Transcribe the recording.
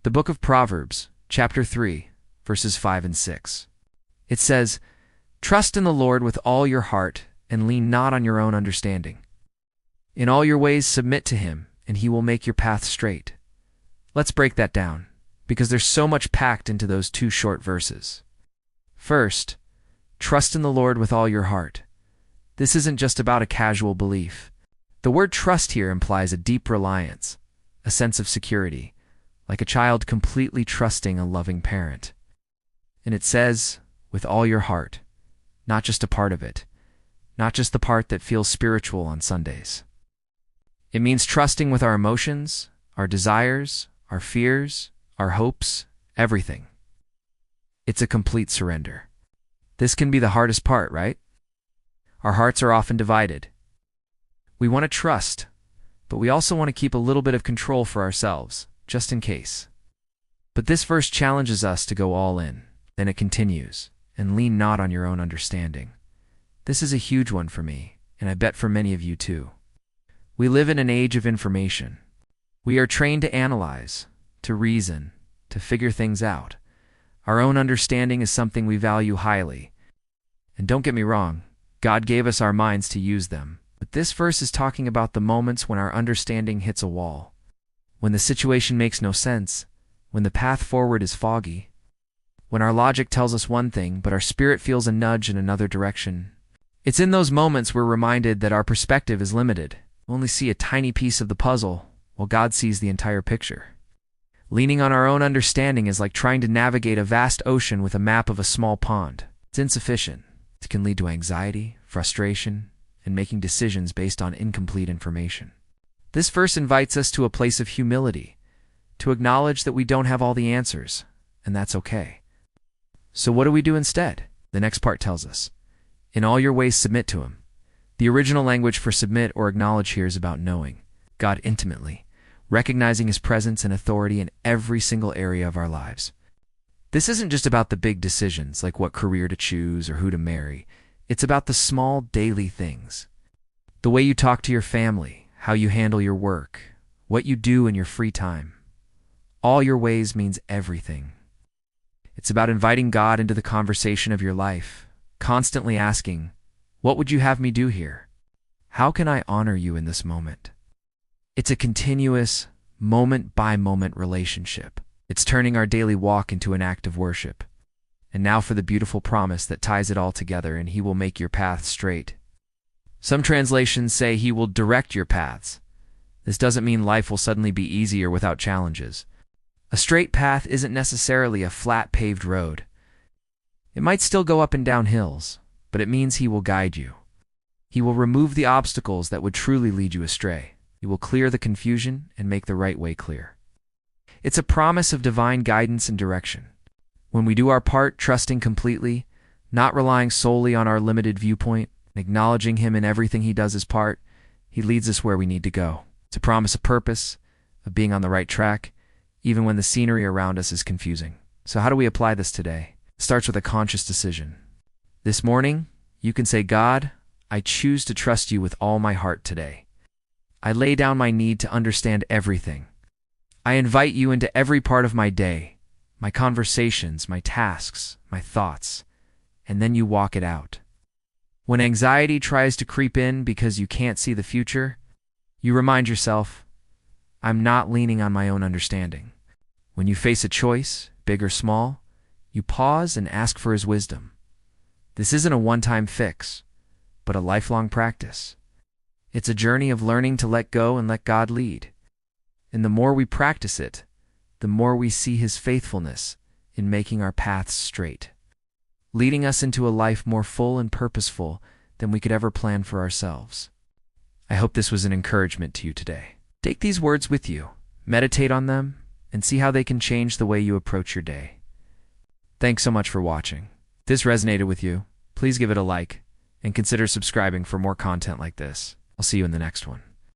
The book of Proverbs, chapter 3, verses 5 and 6. It says, "Trust in the Lord with all your heart and lean not on your own understanding. In all your ways submit to him, and he will make your path straight." Let's break that down, because there's so much packed into those two short verses. First, trust in the Lord with all your heart. This isn't just about a casual belief. The word trust here implies a deep reliance, a sense of security, like a child completely trusting a loving parent. And it says, with all your heart, not just a part of it, not just the part that feels spiritual on Sundays. It means trusting with our emotions, our desires, our fears, our hopes, everything. It's a complete surrender. This can be the hardest part, right? Our hearts are often divided. We want to trust, but we also want to keep a little bit of control for ourselves, just in case. But this verse challenges us to go all in. Then it continues, and lean not on your own understanding. This is a huge one for me, and I bet for many of you too. We live in an age of information. We are trained to analyze, to reason, to figure things out. Our own understanding is something we value highly. And don't get me wrong, God gave us our minds to use them. But this verse is talking about the moments when our understanding hits a wall, when the situation makes no sense, when the path forward is foggy, when our logic tells us one thing, but our spirit feels a nudge in another direction. It's in those moments we're reminded that our perspective is limited. We only see a tiny piece of the puzzle, while God sees the entire picture. Leaning on our own understanding is like trying to navigate a vast ocean with a map of a small pond. It's insufficient. It can lead to anxiety, frustration, and making decisions based on incomplete information. This verse invites us to a place of humility, to acknowledge that we don't have all the answers, and that's okay. So what do we do instead? The next part tells us, in all your ways submit to him. The original language for submit or acknowledge here is about knowing God intimately, recognizing his presence and authority in every single area of our lives. This isn't just about the big decisions, like what career to choose or who to marry. It's about the small daily things. The way you talk to your family, how you handle your work, what you do in your free time. All your ways means everything. It's about inviting God into the conversation of your life, constantly asking, what would you have me do here? How can I honor you in this moment? It's a continuous, moment-by-moment relationship. It's turning our daily walk into an act of worship. And now for the beautiful promise that ties it all together, and he will make your path straight. Some translations say he will direct your paths. This doesn't mean life will suddenly be easier without challenges. A straight path isn't necessarily a flat paved road. It might still go up and down hills, but it means he will guide you. He will remove the obstacles that would truly lead you astray. He will clear the confusion and make the right way clear. It's a promise of divine guidance and direction. When we do our part, trusting completely, not relying solely on our limited viewpoint, acknowledging him in everything he does his part, he leads us where we need to go. It's a promise of purpose, of being on the right track, even when the scenery around us is confusing. So how do we apply this today? It starts with a conscious decision. This morning, you can say, God, I choose to trust you with all my heart today. I lay down my need to understand everything. I invite you into every part of my day, my conversations, my tasks, my thoughts, and then you walk it out. When anxiety tries to creep in because you can't see the future, you remind yourself, I'm not leaning on my own understanding. When you face a choice, big or small, you pause and ask for his wisdom. This isn't a one-time fix, but a lifelong practice. It's a journey of learning to let go and let God lead. And the more we practice it, the more we see his faithfulness in making our paths straight, leading us into a life more full and purposeful than we could ever plan for ourselves. I hope this was an encouragement to you today. Take these words with you, meditate on them, and see how they can change the way you approach your day. Thanks so much for watching. If this resonated with you, please give it a like and consider subscribing for more content like this. I'll see you in the next one.